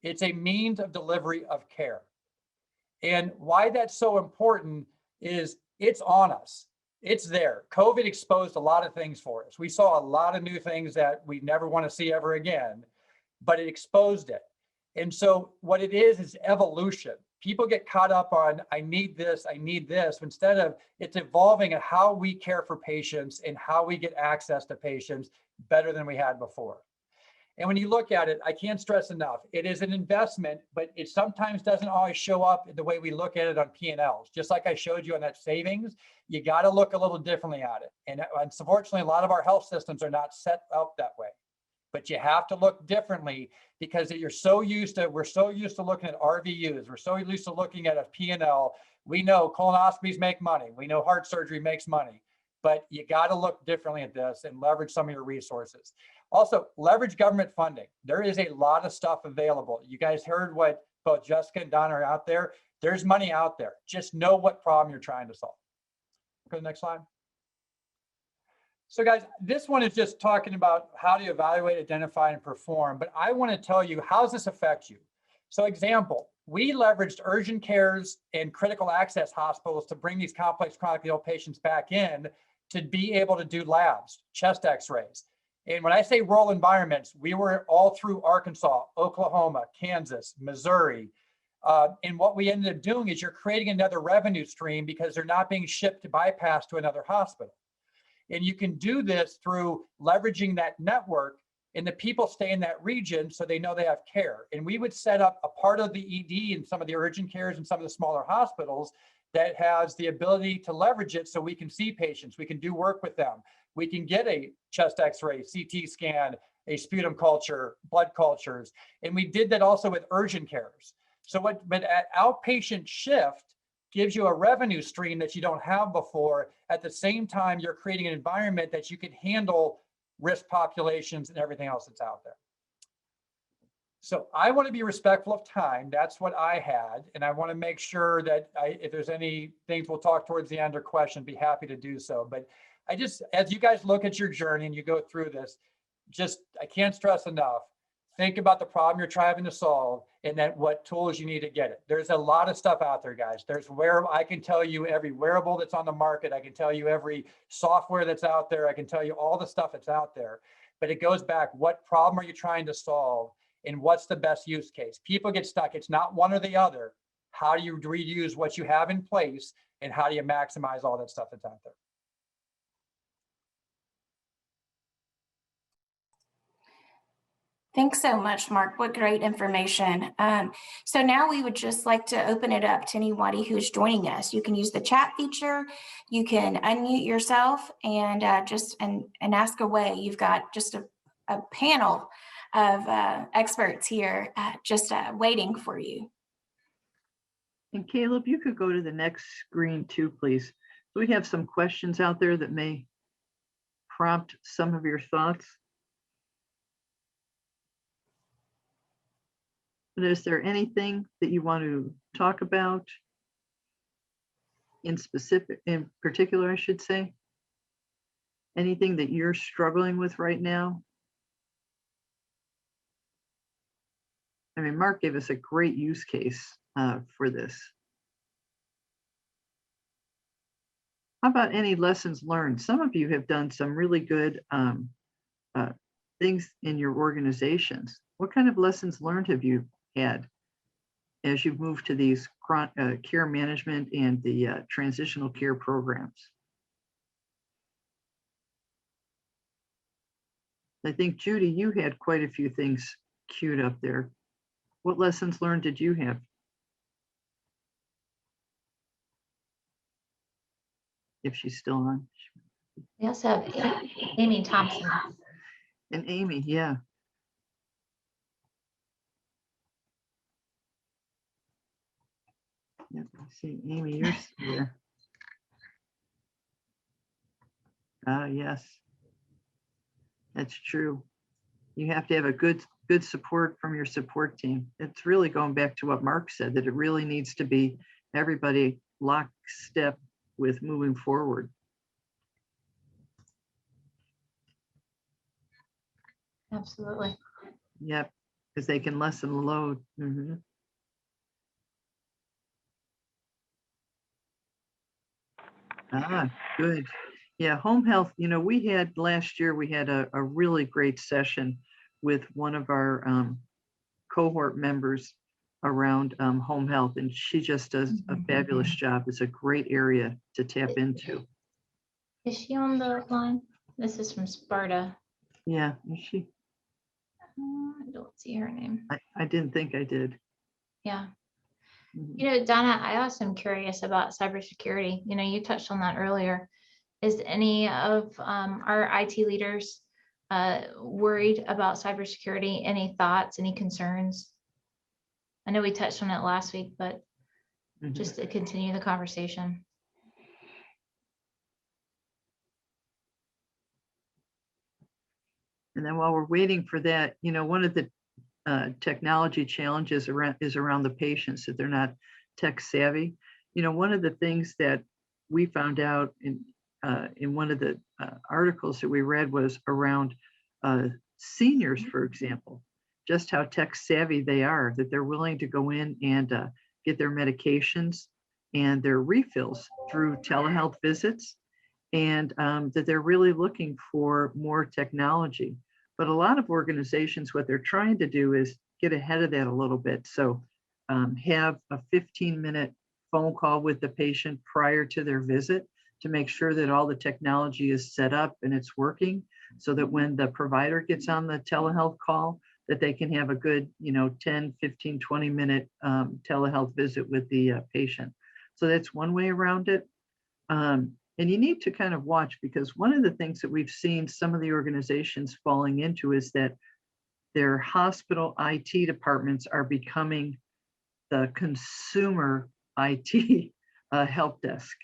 F: It's a means of delivery of care. And why that's so important is it's on us. It's there. COVID exposed a lot of things for us. We saw a lot of new things that we never want to see ever again, but it exposed it. And so what it is evolution. People get caught up on, I need this, instead of it's evolving at how we care for patients and how we get access to patients better than we had before. And when you look at it, I can't stress enough, it is an investment, but it sometimes doesn't always show up in the way we look at it on P&Ls. Just like I showed you on that savings, you got to look a little differently at it. And unfortunately, a lot of our health systems are not set up that way. But you have to look differently because we're so used to looking at RVUs. We're so used to looking at a P&L. We know colonoscopies make money. We know heart surgery makes money, but you got to look differently at this and leverage some of your resources. Also, leverage government funding. There is a lot of stuff available. You guys heard what both Jessica and Donna are out there. There's money out there. Just know what problem you're trying to solve. Go to the next slide. So guys, this one is just talking about how to evaluate, identify, and perform, but I want to tell you, how does this affect you? So example, we leveraged urgent cares and critical access hospitals to bring these complex chronically ill patients back in to be able to do labs, chest x-rays. And when I say rural environments, we were all through Arkansas, Oklahoma, Kansas, Missouri. And what we ended up doing is you're creating another revenue stream because they're not being shipped to bypass to another hospital. And you can do this through leveraging that network, and the people stay in that region so they know they have care. And we would set up a part of the ED in some of the urgent cares and some of the smaller hospitals that has the ability to leverage it so we can see patients, we can do work with them. We can get a chest x-ray, CT scan, a sputum culture, blood cultures. And we did that also with urgent cares. So but at outpatient shift, gives you a revenue stream that you don't have before. At the same time, you're creating an environment that you can handle risk populations and everything else that's out there. So I want to be respectful of time. That's what I had. And I want to make sure that if there's any things we'll talk towards the end or question, be happy to do so. But I just, as you guys look at your journey and you go through this, I can't stress enough, think about the problem you're trying to solve and then what tools you need to get it. There's a lot of stuff out there, guys. There's wearable. I can tell you every wearable that's on the market. I can tell you every software that's out there. I can tell you all the stuff that's out there. But it goes back, what problem are you trying to solve and what's the best use case? People get stuck. It's not one or the other. How do you reuse what you have in place and how do you maximize all that stuff that's out there?
A: Thanks so much, Mark. What great information. So now we would just like to open it up to anybody who's joining us. You can use the chat feature. You can unmute yourself and and ask away. You've got just a panel of experts here just waiting for you.
B: And Caleb, you could go to the next screen too, please. So we have some questions out there that may prompt some of your thoughts. But is there anything that you want to talk about in particular, I should say? Anything that you're struggling with right now? I mean, Mark gave us a great use case for this. How about any lessons learned? Some of you have done some really good things in your organizations. What kind of lessons learned have you had as you've moved to these care management and the transitional care programs? I think, Judy, you had quite a few things queued up there. What lessons learned did you have? If she's still on.
D: We also have Amy Thompson.
B: And Amy, yeah. Yep, I see, Amy, you're still there. Ah, yes. That's true. You have to have a good support from your support team. It's really going back to what Mark said, that it really needs to be everybody lockstep with moving forward.
D: Absolutely.
B: Yep, because they can lessen the load. Ah, good. Yeah, home health, we had last year, we had a really great session with one of our cohort members around home health, and she just does a fabulous job. It's a great area to tap into.
D: Is she on the line? This is from Sparta.
B: Yeah, is she?
D: I don't see her name.
B: I didn't think I did.
D: Yeah.
B: Mhm.
D: Donna, I also am curious about cybersecurity. You touched on that earlier. Is any of our IT leaders worried about cybersecurity? Any thoughts, any concerns? I know we touched on it last week, but
B: Mhm.
D: just to continue the conversation.
B: And then while we're waiting for that, one of the technology challenges is around the patients, that they're not tech savvy. One of the things that we found out in one of the articles that we read was around seniors, for example, just how tech savvy they are, that they're willing to go in and get their medications and their refills through telehealth visits, and that they're really looking for more technology. But a lot of organizations, what they're trying to do is get ahead of that a little bit. So have a 15-minute phone call with the patient prior to their visit to make sure that all the technology is set up and it's working, so that when the provider gets on the telehealth call, that they can have a good 10, 15, 20-minute telehealth visit with the patient. So that's one way around it. And you need to kind of watch, because one of the things that we've seen some of the organizations falling into is that their hospital IT departments are becoming the consumer IT help desk.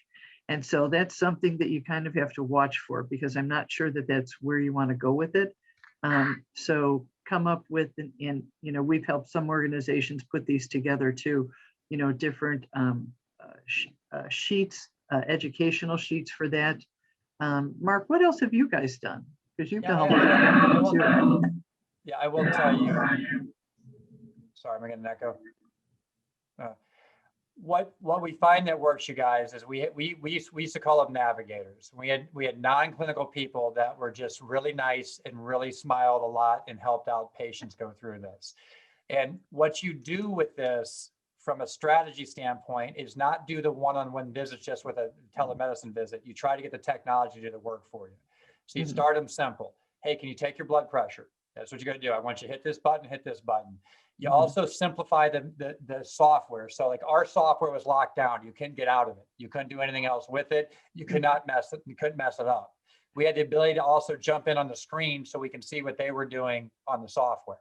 B: And so that's something that you kind of have to watch for, because I'm not sure that that's where you want to go with it. So come up with, and we've helped some organizations put these together too, different sheets, educational sheets for that. Mark, what else have you guys done? Because you've done a lot too.
F: Yeah, I will tell you. Sorry, I'm getting an echo. What we find that works, you guys, is we used to call them navigators. We had non-clinical people that were just really nice and really smiled a lot and helped out patients go through this. And what you do with this from a strategy standpoint is not do the one-on-one visits just with a telemedicine visit. You try to get the technology to do the work for you. So you start them simple. Hey, can you take your blood pressure? That's what you're going to do. I want you to hit this button, hit this button. You also simplify the software. So like our software was locked down. You couldn't get out of it. You couldn't do anything else with it. You could not mess it. You couldn't mess it up. We had the ability to also jump in on the screen so we can see what they were doing on the software.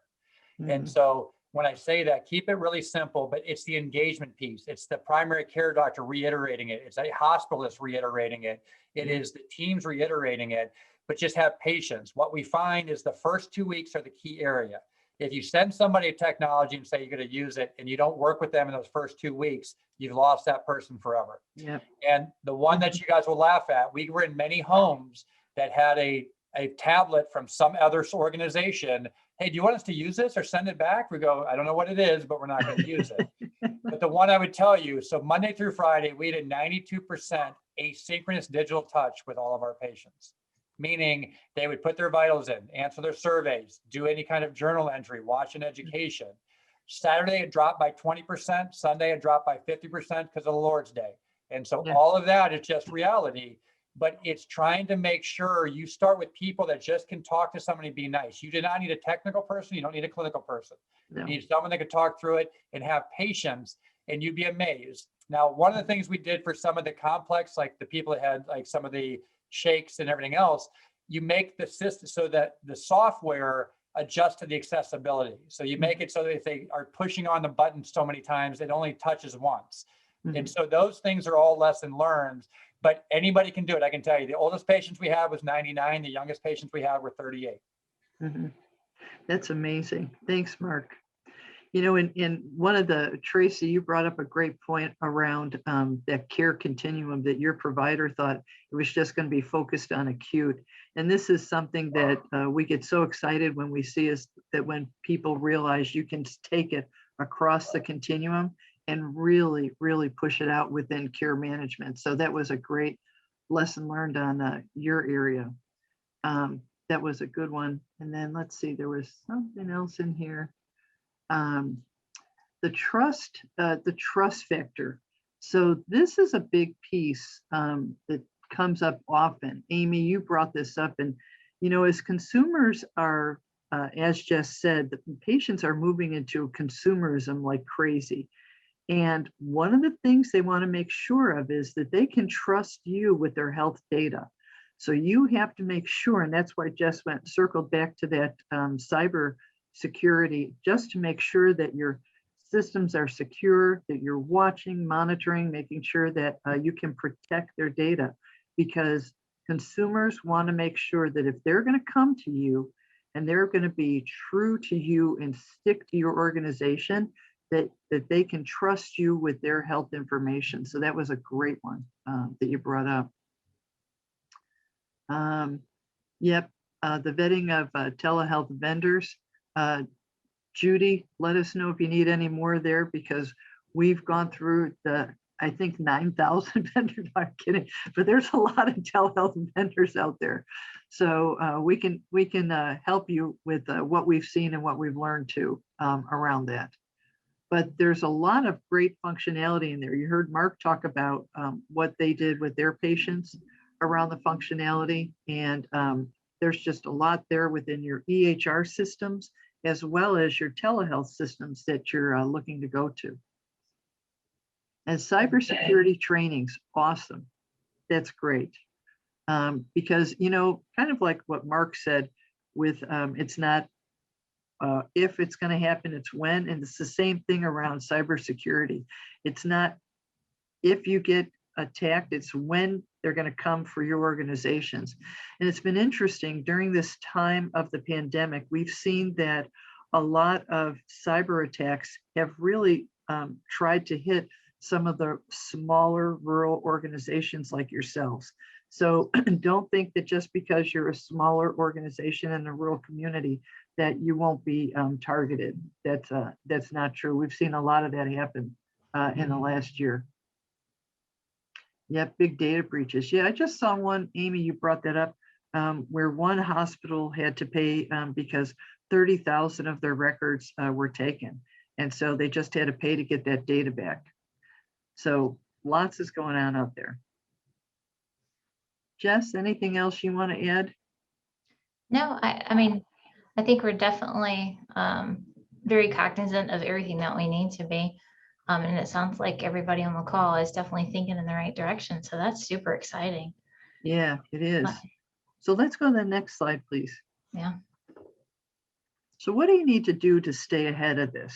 F: And so when I say that, keep it really simple, but it's the engagement piece. It's the primary care doctor reiterating it. It's a hospitalist reiterating it. It is the teams reiterating it, but just have patience. What we find is the first 2 weeks are the key area. If you send somebody a technology and say you're going to use it and you don't work with them in those first 2 weeks, you've lost that person forever.
B: Yep.
F: And the one that you guys will laugh at, we were in many homes that had a tablet from some other organization. Hey, do you want us to use this or send it back? We go, I don't know what it is, but we're not going to use it. But the one I would tell you, so Monday through Friday, we had a 92% asynchronous digital touch with all of our patients. Meaning they would put their vitals in, answer their surveys, do any kind of journal entry, watch an education. Saturday, it dropped by 20%. Sunday, it dropped by 50% because of the Lord's Day. And so all of that is just reality, but it's trying to make sure you start with people that just can talk to somebody and be nice. You do not need a technical person. You don't need a clinical person. You need someone that can talk through it and have patience, and you'd be amazed. Now, one of the things we did for some of the complex, like the people that had like some of the shakes and everything else, you make the system so that the software adjusts to the accessibility. So you make it so that if they are pushing on the button so many times, it only touches once. And so those things are all lesson learned, but anybody can do it. I can tell you, the oldest patients we had was 99. The youngest patients we had were 38.
B: That's amazing. Thanks, Mark. You know, in one of the, Tracy, you brought up a great point around that care continuum, that your provider thought it was just going to be focused on acute. And this is something that we get so excited when we see, is that when people realize you can take it across the continuum and really, really push it out within care management. So that was a great lesson learned on your area. That was a good one. And then let's see, there was something else in here. The trust factor. So this is a big piece that comes up often. Amy, you brought this up, and you know, as consumers are, as Jess said, the patients are moving into consumerism like crazy. And one of the things they want to make sure of is that they can trust you with their health data. So you have to make sure, and that's why Jess circled back to that cyber security, just to make sure that your systems are secure, that you're watching, monitoring, making sure that you can protect their data, because consumers want to make sure that if they're going to come to you and they're going to be true to you and stick to your organization, that they can trust you with their health information. So that was a great one that you brought up. Yep, the vetting of telehealth vendors. Judy, let us know if you need any more there, because we've gone through I think 9,000 vendors. I'm kidding, but there's a lot of telehealth vendors out there. So we can help you with what we've seen and what we've learned too around that. But there's a lot of great functionality in there. You heard Mark talk about what they did with their patients around the functionality, and there's just a lot there within your EHR systems, as well as your telehealth systems that you're looking to go to. And cybersecurity trainings, awesome. That's great. Because, you know, kind of like what Mark said with, it's not if it's going to happen, it's when, and it's the same thing around cybersecurity. It's not if you get attacked, it's when they're going to come for your organizations. And it's been interesting during this time of the pandemic, we've seen that a lot of cyber attacks have really tried to hit some of the smaller rural organizations like yourselves. So don't think that just because you're a smaller organization in the rural community that you won't be targeted. That's not true. We've seen a lot of that happen in the last year. Yeah, big data breaches. Yeah, I just saw one, Amy, you brought that up, where one hospital had to pay because 30,000 of their records were taken. And so they just had to pay to get that data back. So lots is going on out there. Jess, anything else you want to add?
D: No, I mean, I think we're definitely very cognizant of everything that we need to be. And it sounds like everybody on the call is definitely thinking in the right direction. So that's super exciting.
B: Yeah, it is. So let's go to the next slide, please.
D: Yeah.
B: So what do you need to do to stay ahead of this?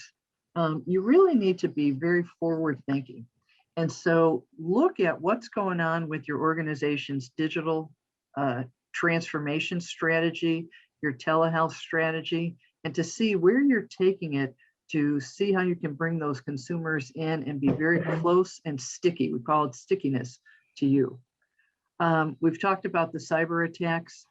B: You really need to be very forward thinking. And so look at what's going on with your organization's digital transformation strategy, your telehealth strategy, and to see where you're taking it, to see how you can bring those consumers in and be very close and sticky. We call it stickiness to you. We've talked about the cyber attacks.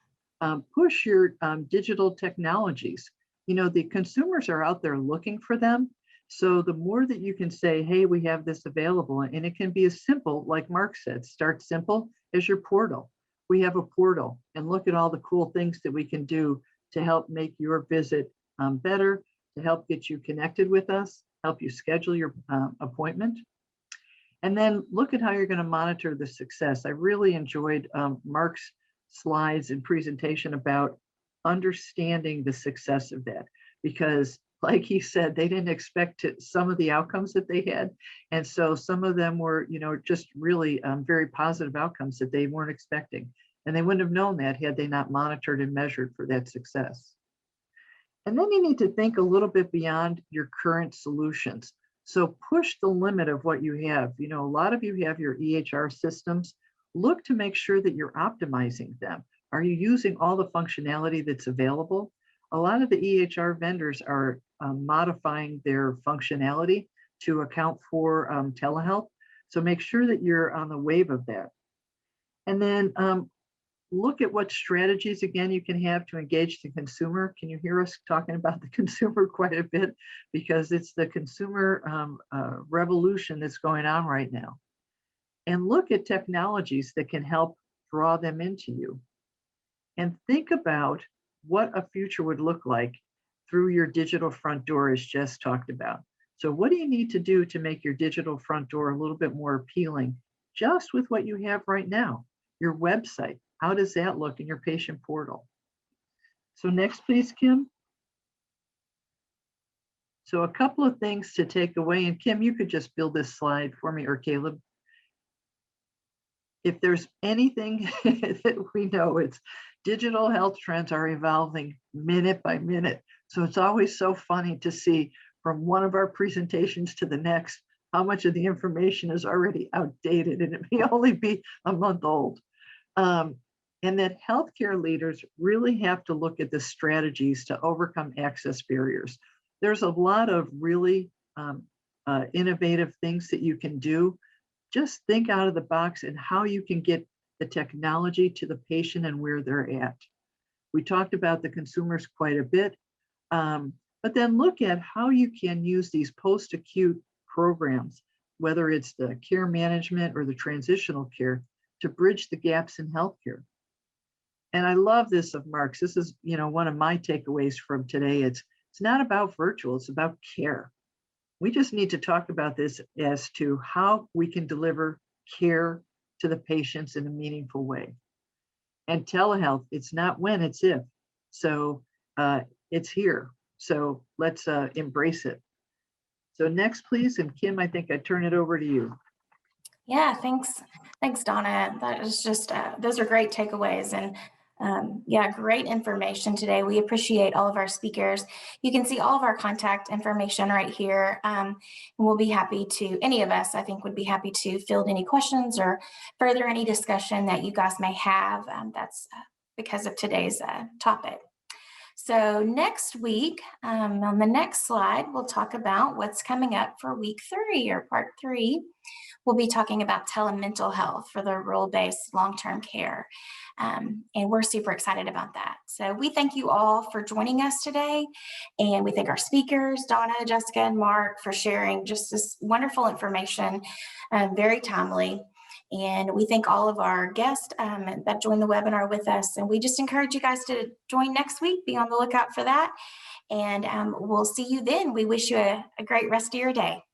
B: Push your digital technologies. You know, the consumers are out there looking for them. So the more that you can say, hey, we have this available, and it can be as simple, like Mark said, start simple as your portal. We have a portal, and look at all the cool things that we can do to help make your visit better, to help get you connected with us, help you schedule your appointment. And then look at how you're going to monitor the success. I really enjoyed Mark's slides and presentation about understanding the success of that, because like he said, they didn't expect some of the outcomes that they had. And so some of them were, you know, just really very positive outcomes that they weren't expecting. And they wouldn't have known that had they not monitored and measured for that success. And then you need to think a little bit beyond your current solutions. So push the limit of what you have. You know, a lot of you have your EHR systems. Look to make sure that you're optimizing them. Are you using all the functionality that's available? A lot of the EHR vendors are modifying their functionality to account for telehealth. So make sure that you're on the wave of that. And then look at what strategies, again, you can have to engage the consumer. Can you hear us talking about the consumer quite a bit? Because it's the consumer revolution that's going on right now. And look at technologies that can help draw them into you. And think about what a future would look like through your digital front door, as Jess talked about. So what do you need to do to make your digital front door a little bit more appealing just with what you have right now? Your website, how does that look in your patient portal? So next, please, Kim. So a couple of things to take away, and Kim, you could just build this slide for me, or Caleb. If there's anything that we know, it's digital health trends are evolving minute by minute. So it's always so funny to see from one of our presentations to the next, how much of the information is already outdated, and it may only be a month old. And that healthcare leaders really have to look at the strategies to overcome access barriers. There's a lot of really innovative things that you can do. Just think out of the box and how you can get the technology to the patient and where they're at. We talked about the consumers quite a bit, but then look at how you can use these post-acute programs, whether it's the care management or the transitional care, to bridge the gaps in healthcare. And I love this of Mark's. This is, you know, one of my takeaways from today. It's not about virtual, it's about care. We just need to talk about this as to how we can deliver care to the patients in a meaningful way. And telehealth, it's not when, it's if. So it's here. So let's embrace it. So next, please. And Kim, I think I turn it over to you.
A: Yeah, thanks. Thanks, Donna. That is just, those are great takeaways. And yeah, great information today. We appreciate all of our speakers. You can see all of our contact information right here. And we'll be happy to, any of us, I think, would be happy to field any questions or further any discussion that you guys may have. That's because of today's topic. So next week, on the next slide, we'll talk about what's coming up for week 3 or part 3. We'll be talking about telemental health for the role-based long-term care. And we're super excited about that. So we thank you all for joining us today. And we thank our speakers, Donna, Jessica, and Mark, for sharing just this wonderful information, very timely. And we thank all of our guests that joined the webinar with us. And we just encourage you guys to join next week. Be on the lookout for that. And we'll see you then. We wish you a great rest of your day.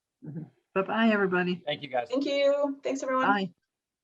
B: Bye-bye, everybody.
F: Thank you, guys.
C: Thank you. Thanks, everyone.
B: Bye.